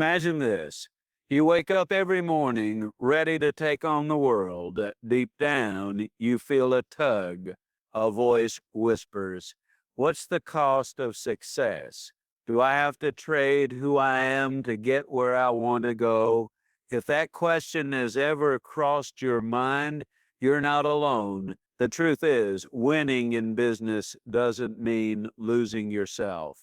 Imagine this. You wake up every morning ready to take on the world. Deep down, you feel a tug. A voice whispers, "What's the cost of success? Do I have to trade who I am to get where I want to go?" If that question has ever crossed your mind, you're not alone. The truth is, winning in business doesn't mean losing yourself.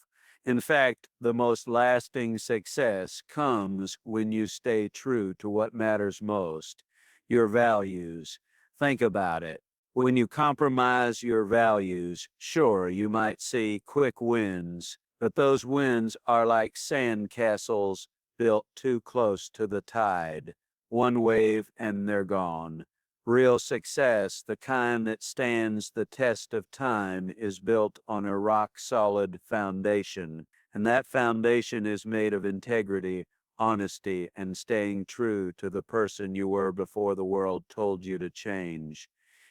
In fact, the most lasting success comes when you stay true to what matters most, your values. Think about it. When you compromise your values, sure, you might see quick wins, but those wins are like sand castles built too close to the tide. One wave and they're gone. Real success, the kind that stands the test of time, is built on a rock-solid foundation, and that foundation is made of integrity, honesty, and staying true to the person you were before the world told you to change.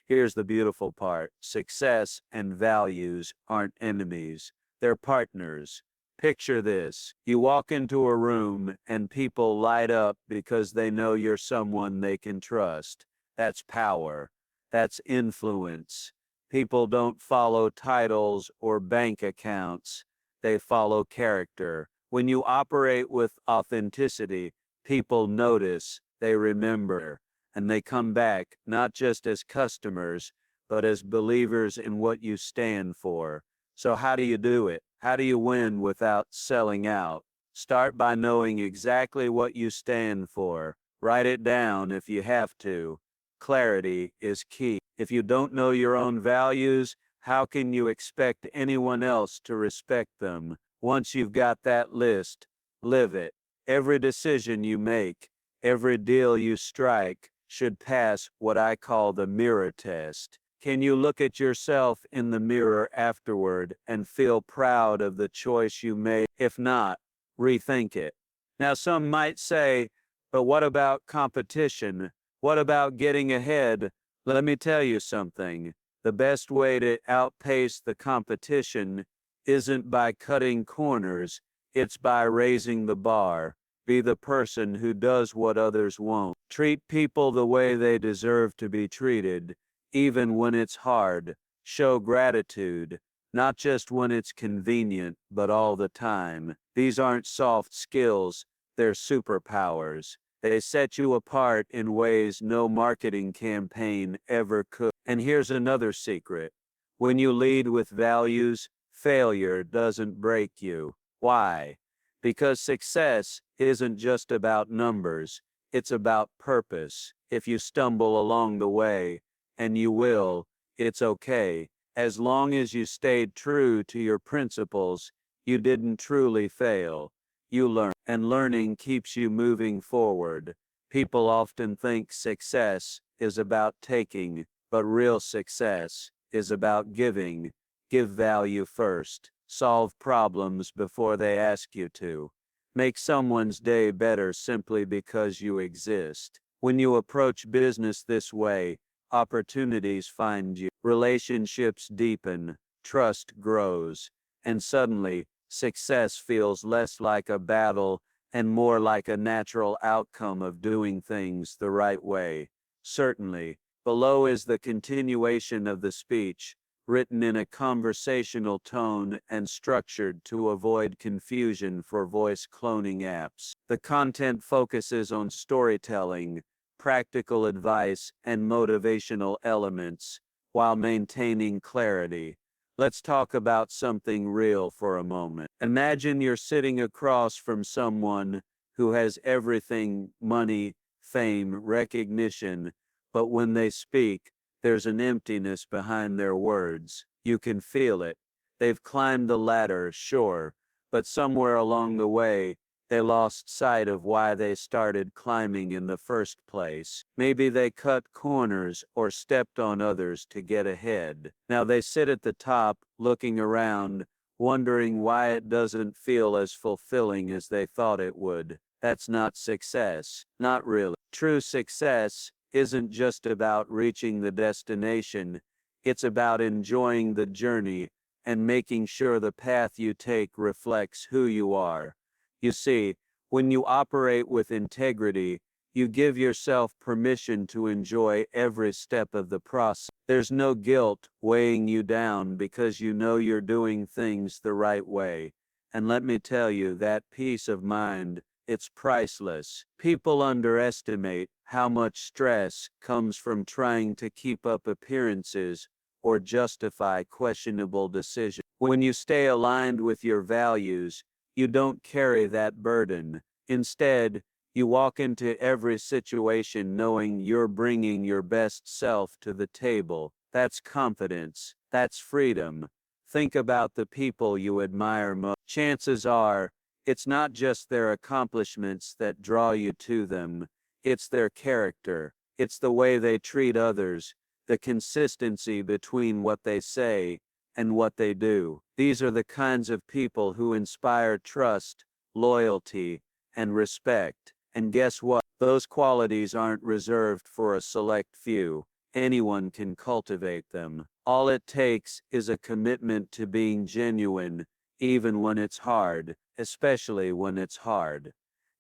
Here's the beautiful part. Success and values aren't enemies. They're partners. Picture this. You walk into a room and people light up because they know you're someone they can trust. That's power. That's influence. People don't follow titles or bank accounts. They follow character. When you operate with authenticity, people notice, they remember, and they come back not just as customers, but as believers in what you stand for. So how do you do it? How do you win without selling out? Start by knowing exactly what you stand for. Write it down if you have to. Clarity is key. If you don't know your own values, how can you expect anyone else to respect them? Once you've got that list, live it. Every decision you make, every deal you strike should pass what I call the mirror test. Can you look at yourself in the mirror afterward and feel proud of the choice you made? If not, rethink it. Now, some might say, but what about competition? What about getting ahead? Let me tell you something. The best way to outpace the competition isn't by cutting corners, it's by raising the bar. Be the person who does what others won't. Treat people the way they deserve to be treated, even when it's hard. Show gratitude, not just when it's convenient, but all the time. These aren't soft skills, they're superpowers. They set you apart in ways no marketing campaign ever could. And here's another secret. When you lead with values, failure doesn't break you. Why? Because success isn't just about numbers, it's about purpose. If you stumble along the way, and you will, it's okay. As long as you stayed true to your principles, you didn't truly fail. You learn, and learning keeps you moving forward. People often think success is about taking, but real success is about giving. Give value first. Solve problems before they ask you to. Make someone's day better simply because you exist. When you approach business this way, opportunities find you, relationships deepen, trust grows, and suddenly, success feels less like a battle and more like a natural outcome of doing things the right way. Certainly, below is the continuation of the speech, written in a conversational tone and structured to avoid confusion for voice cloning apps. The content focuses on storytelling, practical advice, and motivational elements, while maintaining clarity. Let's talk about something real for a moment. Imagine you're sitting across from someone who has everything: money, fame, recognition, but when they speak, there's an emptiness behind their words. You can feel it. They've climbed the ladder, sure, but somewhere along the way, they lost sight of why they started climbing in the first place. Maybe they cut corners or stepped on others to get ahead. Now they sit at the top, looking around, wondering why it doesn't feel as fulfilling as they thought it would. That's not success. Not really. True success isn't just about reaching the destination. It's about enjoying the journey and making sure the path you take reflects who you are. You see, When you operate with integrity, you give yourself permission to enjoy every step of the process. There's no guilt weighing you down because you know you're doing things the right way. And let me tell you, that peace of mind, it's priceless. People underestimate how much stress comes from trying to keep up appearances or justify questionable decisions. When you stay aligned with your values, you don't carry that burden. Instead, you walk into every situation knowing you're bringing your best self to the table. That's confidence. That's freedom. Think about the people you admire most. Chances are, it's not just their accomplishments that draw you to them, it's their character. It's the way they treat others, the consistency between what they say and what they do. These are the kinds of people who inspire trust, loyalty, and respect. And guess what? Those qualities aren't reserved for a select few. Anyone can cultivate them. All it takes is a commitment to being genuine, even when it's hard, especially when it's hard.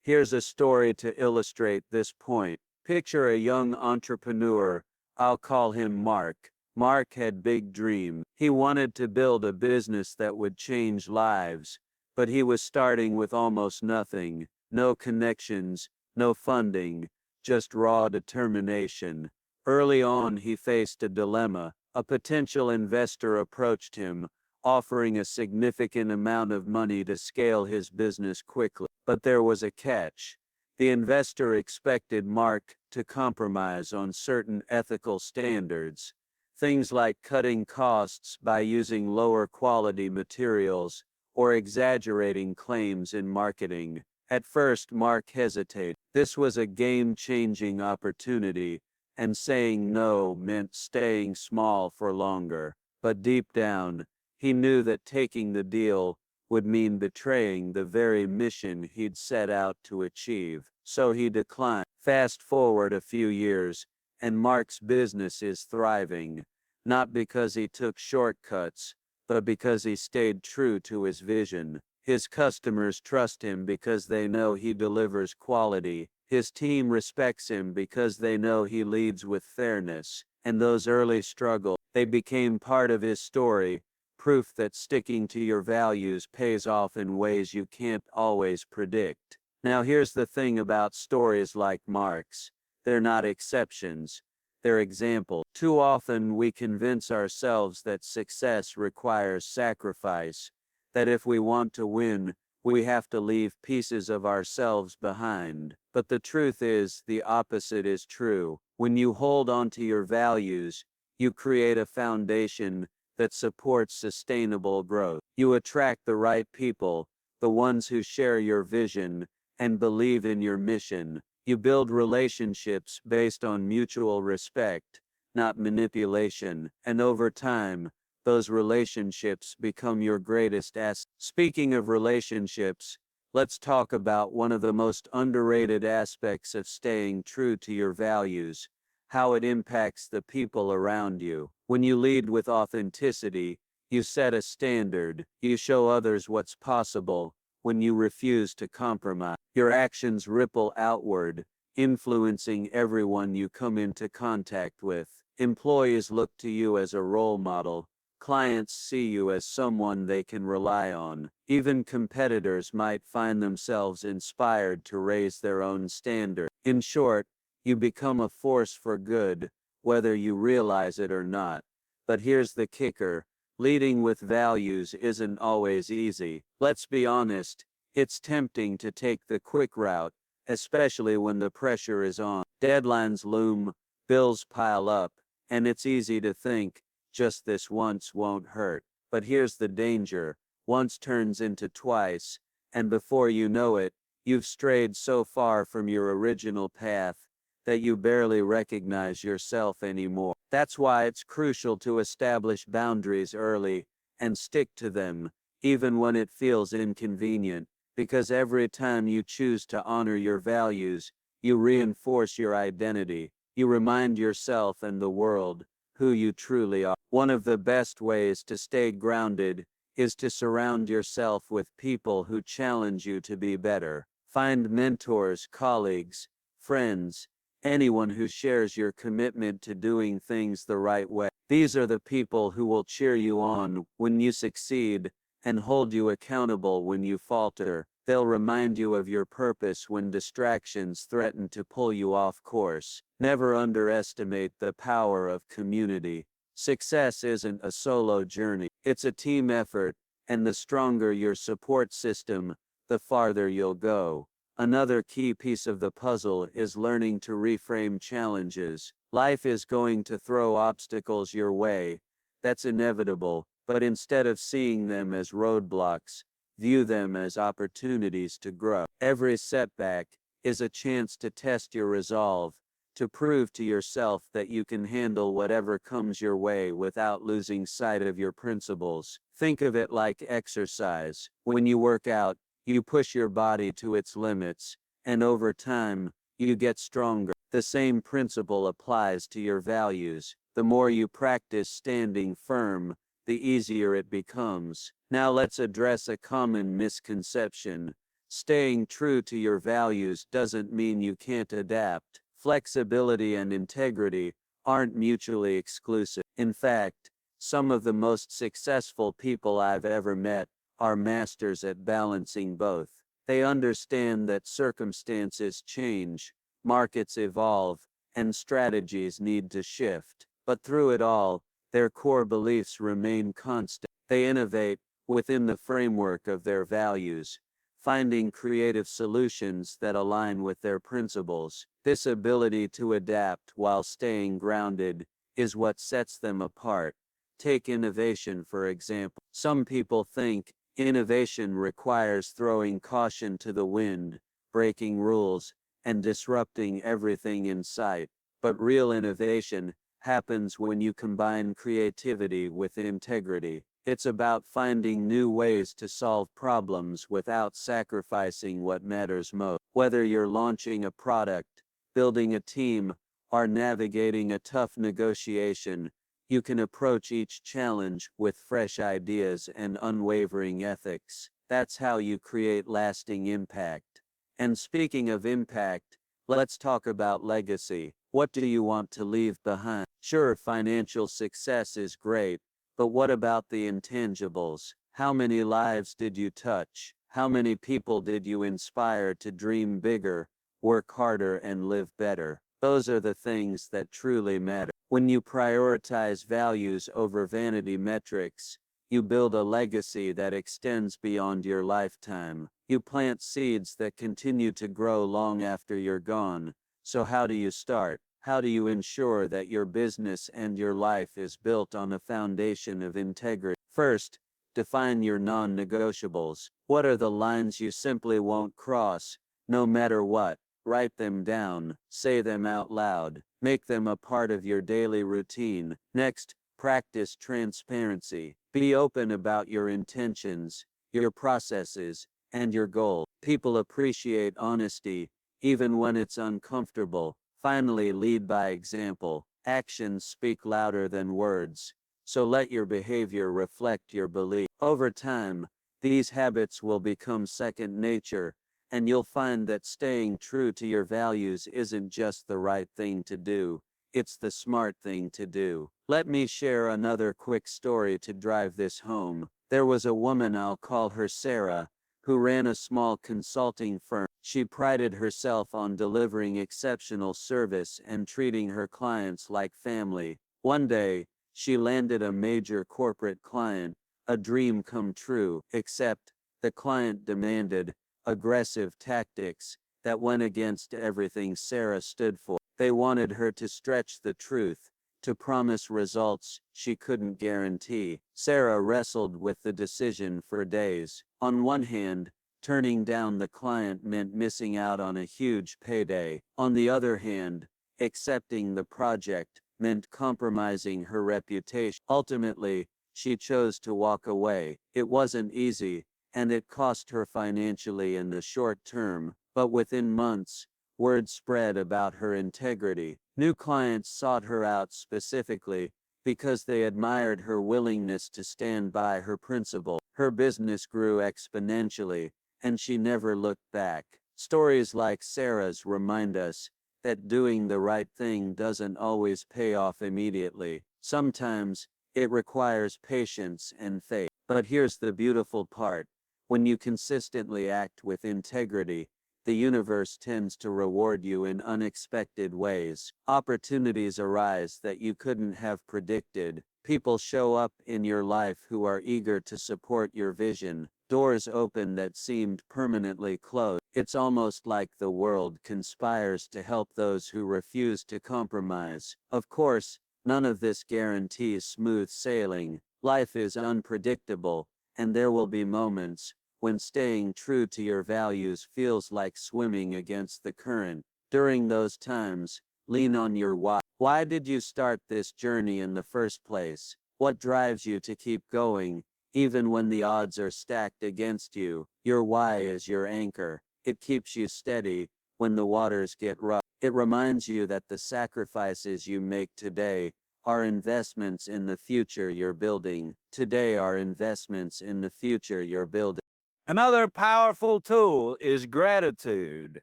Here's a story to illustrate this point. Picture a young entrepreneur. I'll call him Mark. Mark had big dreams. He wanted to build a business that would change lives, but he was starting with almost nothing. No connections, no funding, just raw determination. Early on, he faced a dilemma. A potential investor approached him, offering a significant amount of money to scale his business quickly. But there was a catch. The investor expected Mark to compromise on certain ethical standards, things like cutting costs by using lower quality materials or exaggerating claims in marketing. At first, Mark hesitated. This was a game-changing opportunity, and saying no meant staying small for longer. But deep down, he knew that taking the deal would mean betraying the very mission he'd set out to achieve. So he declined. Fast forward a few years, and Mark's business is thriving, not because he took shortcuts, but because he stayed true to his vision. His customers trust him because they know he delivers quality. His team respects him because they know he leads with fairness. And those early struggles, they became part of his story, proof that sticking to your values pays off in ways you can't always predict. Now here's the thing about stories like Mark's. They're not exceptions. They're examples. Too often we convince ourselves that success requires sacrifice, that if we want to win, we have to leave pieces of ourselves behind. But the truth is, the opposite is true. When you hold on to your values, you create a foundation that supports sustainable growth. You attract the right people, the ones who share your vision and believe in your mission. You build relationships based on mutual respect, not manipulation, and over time, those relationships become your greatest asset. Speaking of relationships, let's talk about one of the most underrated aspects of staying true to your values, how it impacts the people around you. When you lead with authenticity, you set a standard, you show others what's possible. When you refuse to compromise, your actions ripple outward, influencing everyone you come into contact with. Employees look to you as a role model. Clients see you as someone they can rely on. Even competitors might find themselves inspired to raise their own standard. In short, you become a force for good, whether you realize it or not. But here's the kicker. Leading with values isn't always easy. Let's be honest, it's tempting to take the quick route, especially when the pressure is on. Deadlines loom, bills pile up, and it's easy to think, just this once won't hurt. But here's the danger. Once turns into twice, and before you know it, you've strayed so far from your original path that you barely recognize yourself anymore. That's why it's crucial to establish boundaries early and stick to them, even when it feels inconvenient, because every time you choose to honor your values, you reinforce your identity. You remind yourself and the world who you truly are. One of the best ways to stay grounded is to surround yourself with people who challenge you to be better. Find mentors, colleagues, friends, anyone who shares your commitment to doing things the right way. These are the people who will cheer you on when you succeed and hold you accountable when you falter. They'll remind you of your purpose when distractions threaten to pull you off course. Never underestimate the power of community. Success isn't a solo journey, it's a team effort, and the stronger your support system, the farther you'll go. Another key piece of the puzzle is learning to reframe challenges. Life is going to throw obstacles your way. That's inevitable, but instead of seeing them as roadblocks, view them as opportunities to grow. Every setback is a chance to test your resolve, to prove to yourself that you can handle whatever comes your way without losing sight of your principles. Think of it like exercise. When you work out, you push your body to its limits, and over time, you get stronger. The same principle applies to your values. The more you practice standing firm, the easier it becomes. Now let's address a common misconception. Staying true to your values doesn't mean you can't adapt. Flexibility and integrity aren't mutually exclusive. In fact, some of the most successful people I've ever met are masters at balancing both. They understand that circumstances change, markets evolve, and strategies need to shift. But through it all, their core beliefs remain constant. They innovate within the framework of their values, finding creative solutions that align with their principles. This ability to adapt while staying grounded is what sets them apart. Take innovation, for example. Some people think innovation requires throwing caution to the wind, breaking rules, and disrupting everything in sight. But real innovation happens when you combine creativity with integrity. It's about finding new ways to solve problems without sacrificing what matters most. Whether you're launching a product, building a team, or navigating a tough negotiation, you can approach each challenge with fresh ideas and unwavering ethics. That's how you create lasting impact. And speaking of impact, let's talk about legacy. What do you want to leave behind? Sure, financial success is great, but what about the intangibles? How many lives did you touch? How many people did you inspire to dream bigger, work harder, and live better? Those are the things that truly matter. When you prioritize values over vanity metrics, you build a legacy that extends beyond your lifetime. You plant seeds that continue to grow long after you're gone. So how do you start? How do you ensure that your business and your life is built on a foundation of integrity? First, define your non-negotiables. What are the lines you simply won't cross, no matter what? Write them down, say them out loud, make them a part of your daily routine. Next, practice transparency. Be open about your intentions, your processes, and your goal. People appreciate honesty, even when it's uncomfortable. Finally, lead by example. Actions speak louder than words, so let your behavior reflect your belief. Over time, these habits will become second nature, and you'll find that staying true to your values isn't just the right thing to do, it's the smart thing to do. Let me share another quick story to drive this home. There was a woman, I'll call her Sarah, who ran a small consulting firm. She prided herself on delivering exceptional service and treating her clients like family. One day, she landed a major corporate client, a dream come true, except the client demanded aggressive tactics that went against everything Sarah stood for. They wanted her to stretch the truth, to promise results she couldn't guarantee. Sarah wrestled with the decision for days. On one hand, turning down the client meant missing out on a huge payday. On the other hand, accepting the project meant compromising her reputation. Ultimately, she chose to walk away. It wasn't easy, and it cost her financially in the short term, but within months, word spread about her integrity. New clients sought her out specifically because they admired her willingness to stand by her principle. Her business grew exponentially, and she never looked back. Stories like Sarah's remind us that doing the right thing doesn't always pay off immediately. Sometimes it requires patience and faith. But here's the beautiful part. When you consistently act with integrity, the universe tends to reward you in unexpected ways. Opportunities arise that you couldn't have predicted. People show up in your life who are eager to support your vision. Doors open that seemed permanently closed. It's almost like the world conspires to help those who refuse to compromise. Of course, none of this guarantees smooth sailing. Life is unpredictable, and there will be moments when staying true to your values feels like swimming against the current. During those times, lean on your why. Why did you start this journey in the first place? What drives you to keep going, even when the odds are stacked against you? Your why is your anchor. It keeps you steady when the waters get rough. It reminds you that the sacrifices you make today are investments in the future you're building. Today are investments in the future you're building. Another powerful tool is gratitude.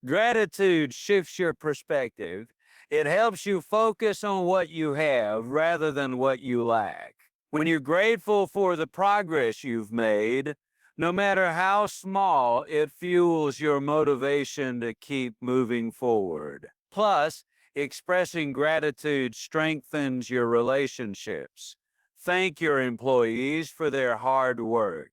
Gratitude shifts your perspective. It helps you focus on what you have rather than what you lack. When you're grateful for the progress you've made, no matter how small, it fuels your motivation to keep moving forward. Plus, expressing gratitude strengthens your relationships. Thank your employees for their hard work.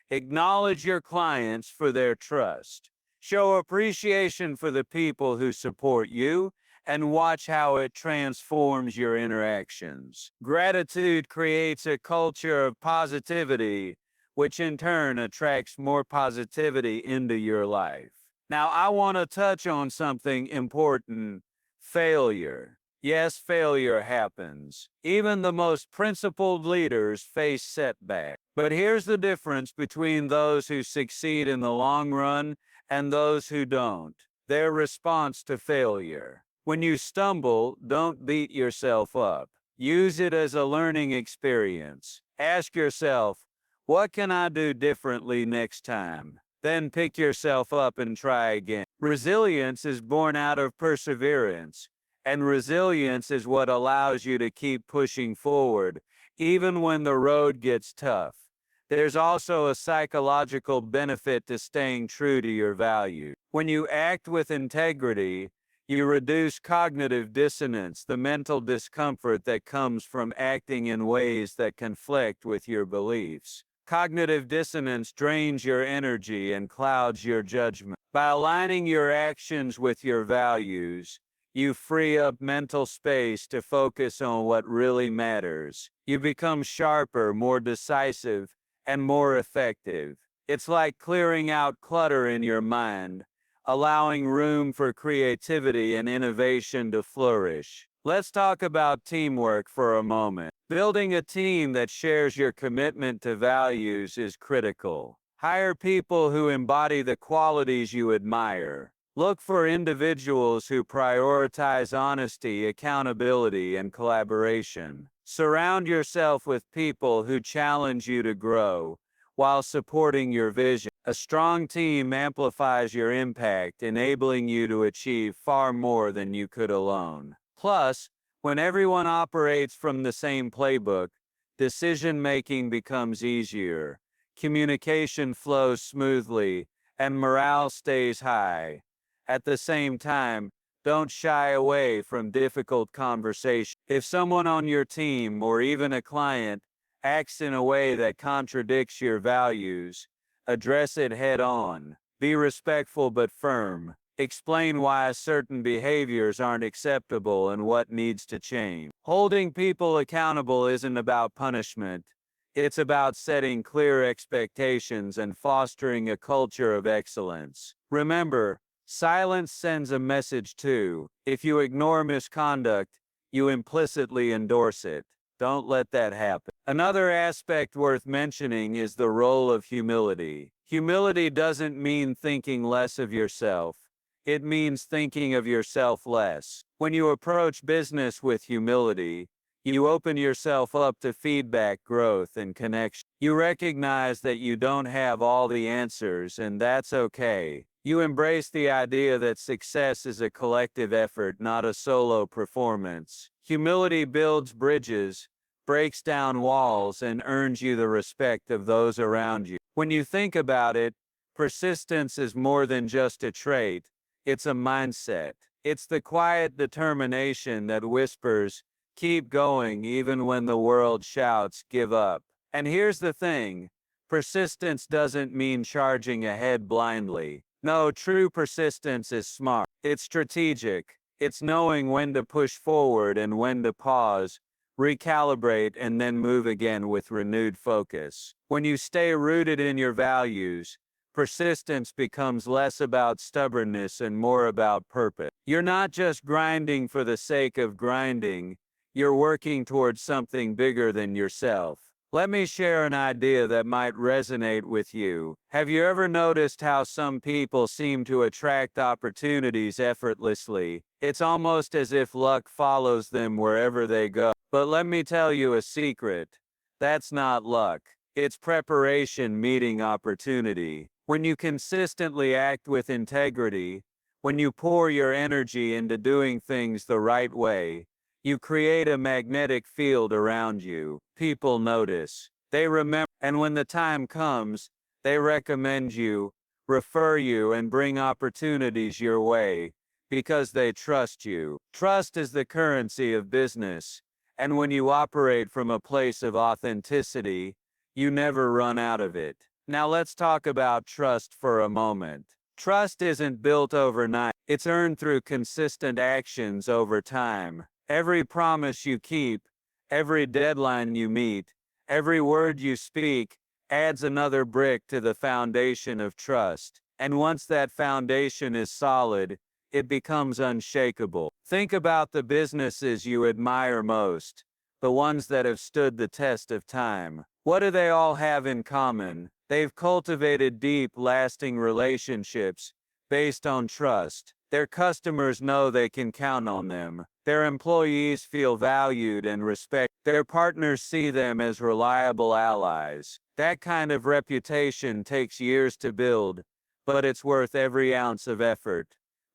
Acknowledge your clients for their trust. Show appreciation for the people who support you, and watch how it transforms your interactions. Gratitude creates a culture of positivity, which in turn attracts more positivity into your life. Now, I want to touch on something important: failure. Yes, failure happens. Even the most principled leaders face setbacks. But here's the difference between those who succeed in the long run and those who don't: their response to failure. When you stumble, don't beat yourself up. Use it as a learning experience. Ask yourself, what can I do differently next time? Then pick yourself up and try again. Resilience is born out of perseverance, and resilience is what allows you to keep pushing forward, even when the road gets tough. There's also a psychological benefit to staying true to your values. When you act with integrity, you reduce cognitive dissonance, the mental discomfort that comes from acting in ways that conflict with your beliefs. Cognitive dissonance drains your energy and clouds your judgment. By aligning your actions with your values, you free up mental space to focus on what really matters. You become sharper, more decisive, and more effective. It's like clearing out clutter in your mind, allowing room for creativity and innovation to flourish. Let's talk about teamwork for a moment. Building a team that shares your commitment to values is critical. Hire people who embody the qualities you admire. Look for individuals who prioritize honesty, accountability, and collaboration. Surround yourself with people who challenge you to grow while supporting your vision. A strong team amplifies your impact, enabling you to achieve far more than you could alone. Plus, when everyone operates from the same playbook, decision-making becomes easier, communication flows smoothly, and morale stays high. At the same time, don't shy away from difficult conversations. If someone on your team or even a client acts in a way that contradicts your values, address it head on. Be respectful but firm. Explain why certain behaviors aren't acceptable and what needs to change. Holding people accountable isn't about punishment. It's about setting clear expectations and fostering a culture of excellence. Remember, silence sends a message too. If you ignore misconduct, you implicitly endorse it. Don't let that happen. Another aspect worth mentioning is the role of humility. Humility doesn't mean thinking less of yourself. It means thinking of yourself less. When you approach business with humility, you open yourself up to feedback, growth, and connection. You recognize that you don't have all the answers, and that's okay. You embrace the idea that success is a collective effort, not a solo performance. Humility builds bridges, breaks down walls, and earns you the respect of those around you. When you think about it, persistence is more than just a trait, it's a mindset. It's the quiet determination that whispers, keep going even when the world shouts, give up. And here's the thing, persistence doesn't mean charging ahead blindly. No, true persistence is smart. It's strategic. It's knowing when to push forward and when to pause, recalibrate, and then move again with renewed focus. When you stay rooted in your values, persistence becomes less about stubbornness and more about purpose. You're not just grinding for the sake of grinding, you're working towards something bigger than yourself. Let me share an idea that might resonate with you. Have you ever noticed how some people seem to attract opportunities effortlessly? It's almost as if luck follows them wherever they go. But let me tell you a secret. That's not luck. It's preparation meeting opportunity. When you consistently act with integrity, when you pour your energy into doing things the right way, you create a magnetic field around you. People notice. They remember. And when the time comes, they recommend you, refer you, and bring opportunities your way because they trust you. Trust is the currency of business. And when you operate from a place of authenticity, you never run out of it. Now let's talk about trust for a moment. Trust isn't built overnight. It's earned through consistent actions over time. Every promise you keep, every deadline you meet, every word you speak adds another brick to the foundation of trust. And once that foundation is solid, it becomes unshakable. Think about the businesses you admire most, the ones that have stood the test of time. What do they all have in common? They've cultivated deep, lasting relationships based on trust. Their customers know they can count on them. Their employees feel valued and respected. Their partners see them as reliable allies. That kind of reputation takes years to build, but it's worth every ounce of effort.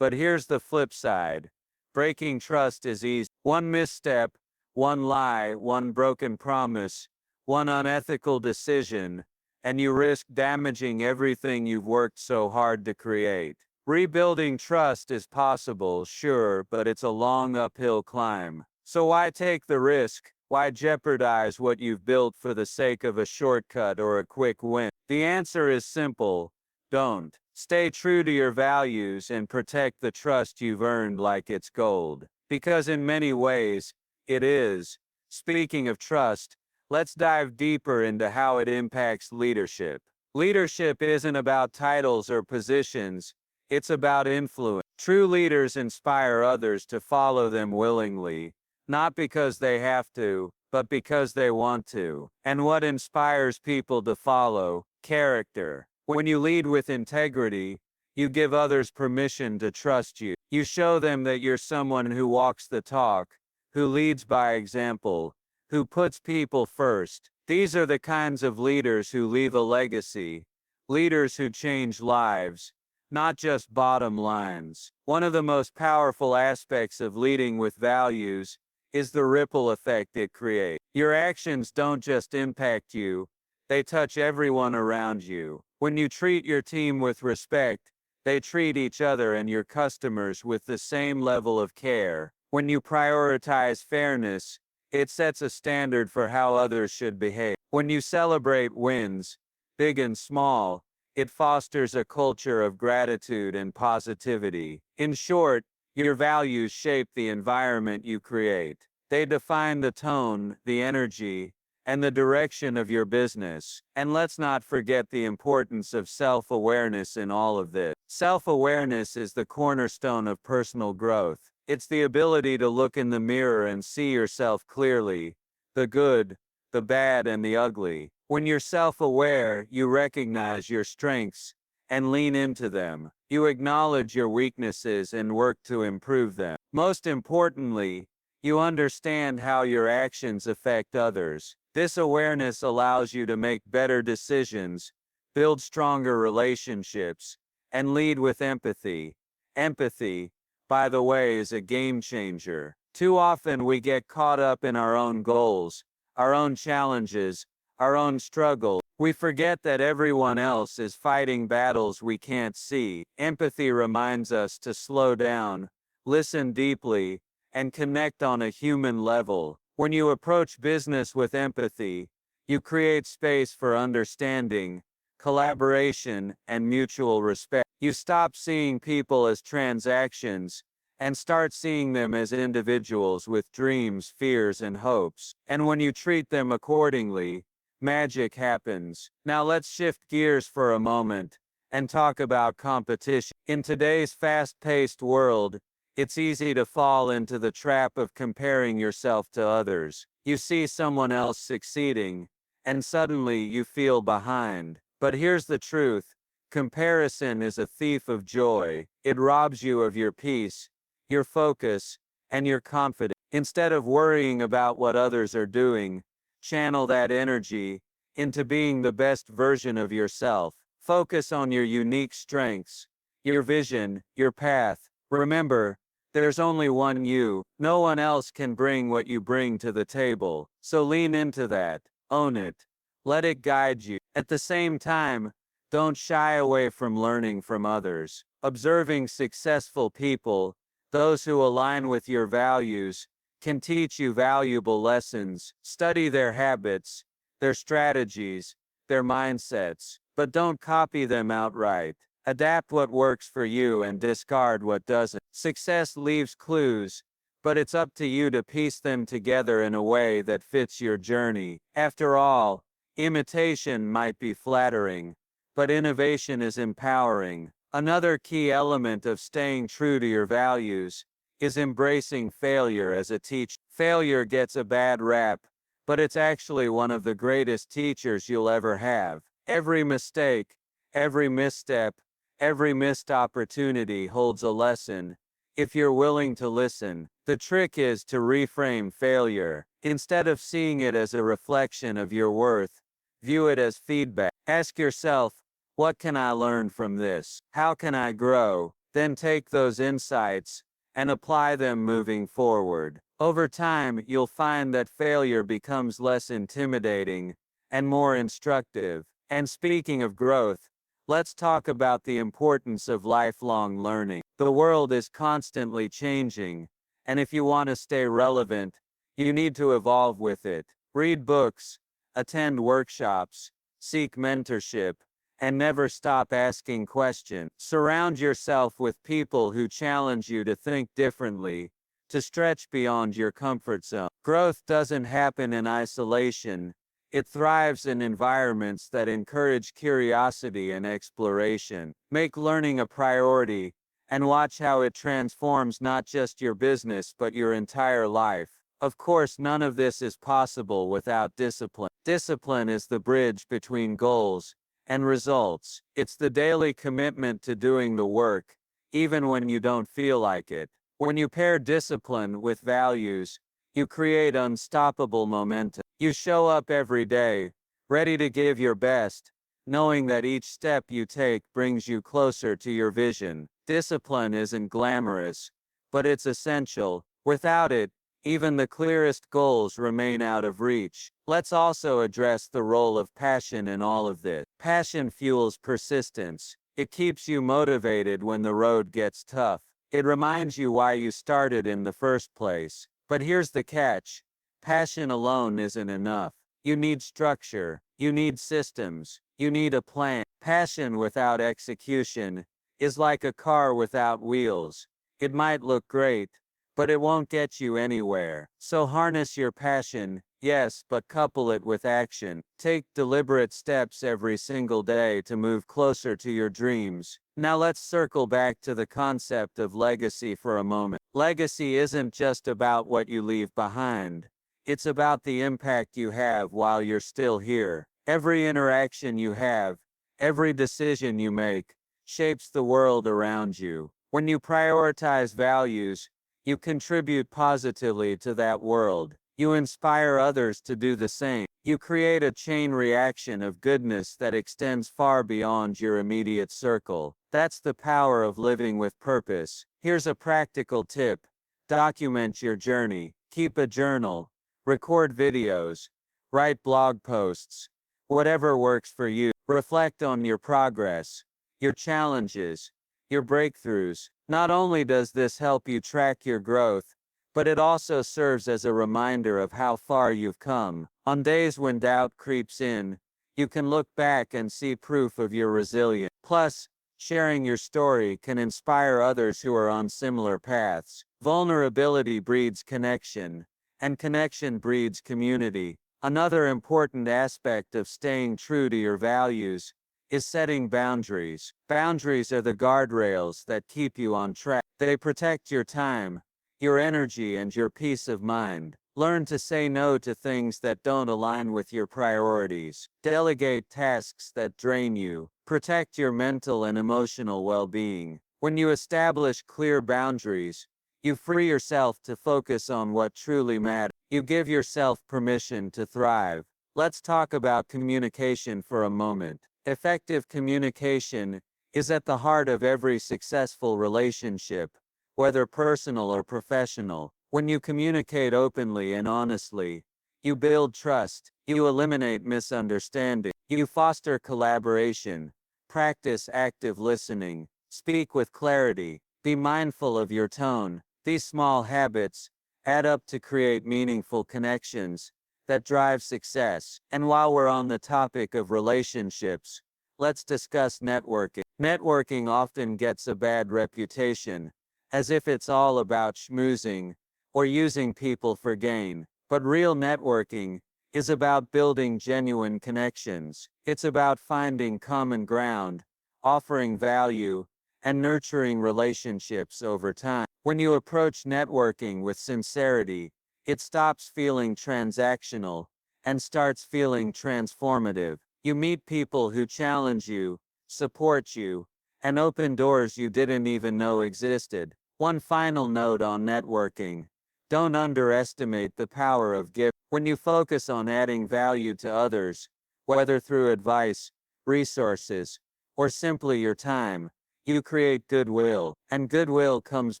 But here's the flip side. Breaking trust is easy. One misstep, one lie, one broken promise, one unethical decision, and you risk damaging everything you've worked so hard to create. Rebuilding trust is possible, sure, but it's a long uphill climb. So why take the risk? Why jeopardize what you've built for the sake of a shortcut or a quick win? The answer is simple. Don't. Stay true to your values and protect the trust you've earned like it's gold. Because in many ways, it is. Speaking of trust, let's dive deeper into how it impacts leadership. Leadership isn't about titles or positions. It's about influence. True leaders inspire others to follow them willingly, not because they have to, but because they want to. And what inspires people to follow? Character. When you lead with integrity, you give others permission to trust you. You show them that you're someone who walks the talk, who leads by example, who puts people first. These are the kinds of leaders who leave a legacy, leaders who change lives, not just bottom lines. One of the most powerful aspects of leading with values is the ripple effect it creates. Your actions don't just impact you, they touch everyone around you. When you treat your team with respect, they treat each other and your customers with the same level of care. When you prioritize fairness, it sets a standard for how others should behave. When you celebrate wins, big and small, it fosters a culture of gratitude and positivity. In short, your values shape the environment you create. They define the tone, the energy, and the direction of your business. And let's not forget the importance of self-awareness in all of this. Self-awareness is the cornerstone of personal growth. It's the ability to look in the mirror and see yourself clearly, the good, the bad, and the ugly. When you're self-aware, you recognize your strengths and lean into them. You acknowledge your weaknesses and work to improve them. Most importantly, you understand how your actions affect others. This awareness allows you to make better decisions, build stronger relationships, and lead with empathy. Empathy, by the way, is a game changer. Too often we get caught up in our own goals, our own challenges, our own struggles. We forget that everyone else is fighting battles we can't see. Empathy reminds us to slow down, listen deeply, and connect on a human level. When you approach business with empathy, you create space for understanding, collaboration, and mutual respect. You stop seeing people as transactions and start seeing them as individuals with dreams, fears, and hopes. And when you treat them accordingly, magic happens. Now let's shift gears for a moment and talk about competition. In today's fast-paced world, it's easy to fall into the trap of comparing yourself to others. You see someone else succeeding, and suddenly you feel behind. But here's the truth. Comparison is a thief of joy. It robs you of your peace, your focus, and your confidence. Instead of worrying about what others are doing, channel that energy into being the best version of yourself. Focus on your unique strengths, your vision, your path. Remember, there's only one you. No one else can bring what you bring to the table. So lean into that. Own it. Let it guide you. At the same time, don't shy away from learning from others. Observing successful people, those who align with your values, can teach you valuable lessons. Study their habits, their strategies, their mindsets, but don't copy them outright. Adapt what works for you and discard what doesn't. Success leaves clues, but it's up to you to piece them together in a way that fits your journey. After all, imitation might be flattering, but innovation is empowering. Another key element of staying true to your values is embracing failure as a teacher. Failure gets a bad rap, but it's actually one of the greatest teachers you'll ever have. Every mistake, every misstep, every missed opportunity holds a lesson, if you're willing to listen. The trick is to reframe failure. Instead of seeing it as a reflection of your worth, view it as feedback. Ask yourself, what can I learn from this? How can I grow? Then take those insights and apply them moving forward. Over time, you'll find that failure becomes less intimidating and more instructive. And speaking of growth, let's talk about the importance of lifelong learning. The world is constantly changing, and if you want to stay relevant, you need to evolve with it. Read books, attend workshops, seek mentorship, and never stop asking questions. Surround yourself with people who challenge you to think differently, to stretch beyond your comfort zone. Growth doesn't happen in isolation. It thrives in environments that encourage curiosity and exploration. Make learning a priority, and watch how it transforms not just your business but your entire life. Of course, none of this is possible without discipline. Discipline is the bridge between goals and results. It's the daily commitment to doing the work, even when you don't feel like it. When you pair discipline with values, you create unstoppable momentum. You show up every day, ready to give your best, knowing that each step you take brings you closer to your vision. Discipline isn't glamorous, but it's essential. Without it, even the clearest goals remain out of reach. Let's also address the role of passion in all of this. Passion fuels persistence. It keeps you motivated when the road gets tough. It reminds you why you started in the first place. But here's the catch. Passion alone isn't enough. You need structure. You need systems. You need a plan. Passion without execution is like a car without wheels. It might look great, but it won't get you anywhere. So harness your passion, yes, but couple it with action. Take deliberate steps every single day to move closer to your dreams. Now let's circle back to the concept of legacy for a moment. Legacy isn't just about what you leave behind. It's about the impact you have while you're still here. Every interaction you have, every decision you make, shapes the world around you. When you prioritize values, you contribute positively to that world. You inspire others to do the same. You create a chain reaction of goodness that extends far beyond your immediate circle. That's the power of living with purpose. Here's a practical tip. Document your journey. Keep a journal. Record videos. Write blog posts. Whatever works for you. Reflect on your progress, your challenges, your breakthroughs. Not only does this help you track your growth, but it also serves as a reminder of how far you've come. On days when doubt creeps in, you can look back and see proof of your resilience. Plus, sharing your story can inspire others who are on similar paths. Vulnerability breeds connection, and connection breeds community. Another important aspect of staying true to your values is setting boundaries. Boundaries are the guardrails that keep you on track. They protect your time, your energy, and your peace of mind. Learn to say no to things that don't align with your priorities. Delegate tasks that drain you. Protect your mental and emotional well-being. When you establish clear boundaries, you free yourself to focus on what truly matters. You give yourself permission to thrive. Let's talk about communication for a moment. Effective communication is at the heart of every successful relationship, whether personal or professional. When you communicate openly and honestly, you build trust, you eliminate misunderstanding, you foster collaboration, practice active listening, speak with clarity, be mindful of your tone. These small habits add up to create meaningful connections that drive success. And while we're on the topic of relationships, let's discuss networking. Networking often gets a bad reputation, as if it's all about schmoozing or using people for gain. But real networking is about building genuine connections. It's about finding common ground, offering value, and nurturing relationships over time. When you approach networking with sincerity, it stops feeling transactional and starts feeling transformative. You meet people who challenge you, support you, and open doors you didn't even know existed. One final note on networking. Don't underestimate the power of giving. When you focus on adding value to others, whether through advice, resources, or simply your time, you create goodwill, and goodwill comes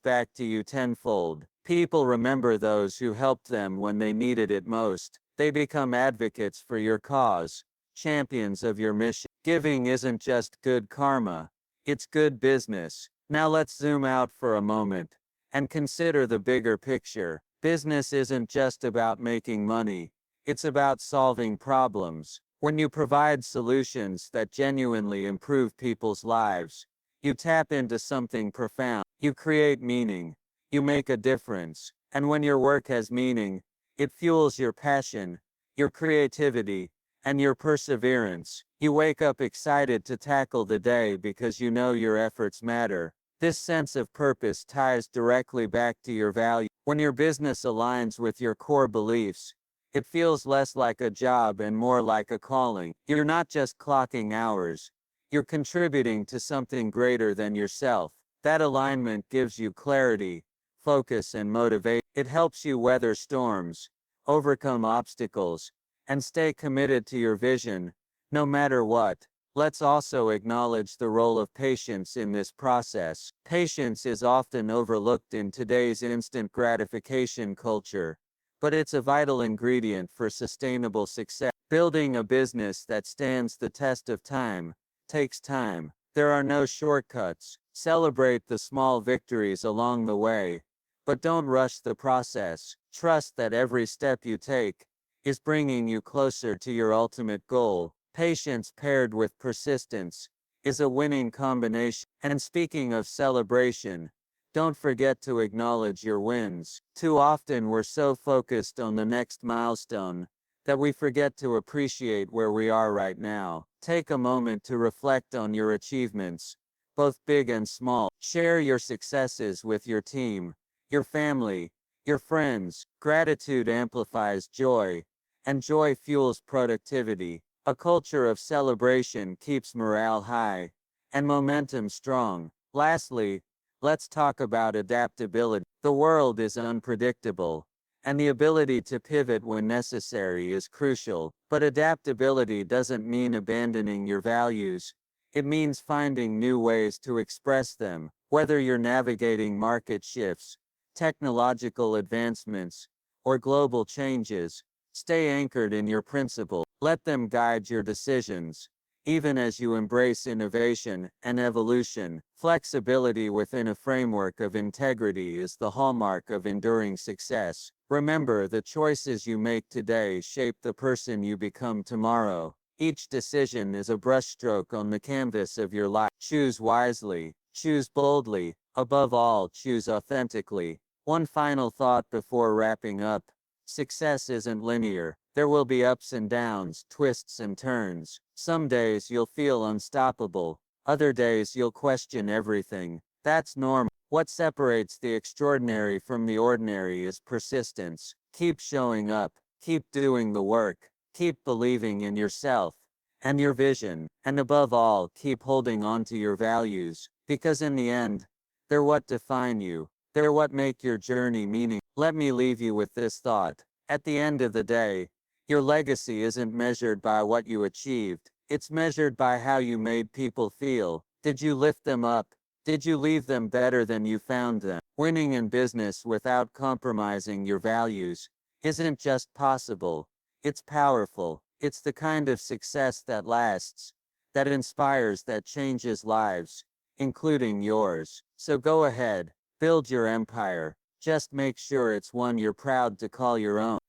back to you tenfold. People remember those who helped them when they needed it most. They become advocates for your cause, champions of your mission. Giving isn't just good karma, it's good business. Now let's zoom out for a moment and consider the bigger picture. Business isn't just about making money, it's about solving problems. When you provide solutions that genuinely improve people's lives, you tap into something profound. You create meaning. You make a difference. And when your work has meaning, it fuels your passion, your creativity, and your perseverance. You wake up excited to tackle the day because you know your efforts matter. This sense of purpose ties directly back to your value. When your business aligns with your core beliefs, it feels less like a job and more like a calling. You're not just clocking hours. You're contributing to something greater than yourself. That alignment gives you clarity, focus, and motivation. It helps you weather storms, overcome obstacles, and stay committed to your vision, no matter what. Let's also acknowledge the role of patience in this process. Patience is often overlooked in today's instant gratification culture, but it's a vital ingredient for sustainable success. Building a business that stands the test of time takes time. There are no shortcuts. Celebrate the small victories along the way, but don't rush the process. Trust that every step you take is bringing you closer to your ultimate goal. Patience paired with persistence is a winning combination. And speaking of celebration, don't forget to acknowledge your wins. Too often we're so focused on the next milestone that we forget to appreciate where we are right now. Take a moment to reflect on your achievements, both big and small. Share your successes with your team, your family, your friends. Gratitude amplifies joy, and joy fuels productivity. A culture of celebration keeps morale high and momentum strong. Lastly, let's talk about adaptability. The world is unpredictable, and the ability to pivot when necessary is crucial. But adaptability doesn't mean abandoning your values. It means finding new ways to express them, whether you're navigating market shifts, technological advancements, or global changes. Stay anchored in your principles. Let them guide your decisions. Even as you embrace innovation and evolution, flexibility within a framework of integrity is the hallmark of enduring success. Remember, the choices you make today shape the person you become tomorrow. Each decision is a brushstroke on the canvas of your life. Choose wisely, choose boldly, above all, choose authentically. One final thought before wrapping up. Success isn't linear. There will be ups and downs, twists and turns. Some days you'll feel unstoppable. Other days you'll question everything. That's normal. What separates the extraordinary from the ordinary is persistence. Keep showing up. Keep doing the work. Keep believing in yourself and your vision. And above all, keep holding on to your values. Because in the end, they're what define you. They're what make your journey meaningful. Let me leave you with this thought. At the end of the day, your legacy isn't measured by what you achieved. It's measured by how you made people feel. Did you lift them up? Did you leave them better than you found them? Winning in business without compromising your values isn't just possible, it's powerful. It's the kind of success that lasts, that inspires, that changes lives, including yours. So go ahead, build your empire. Just make sure it's one you're proud to call your own.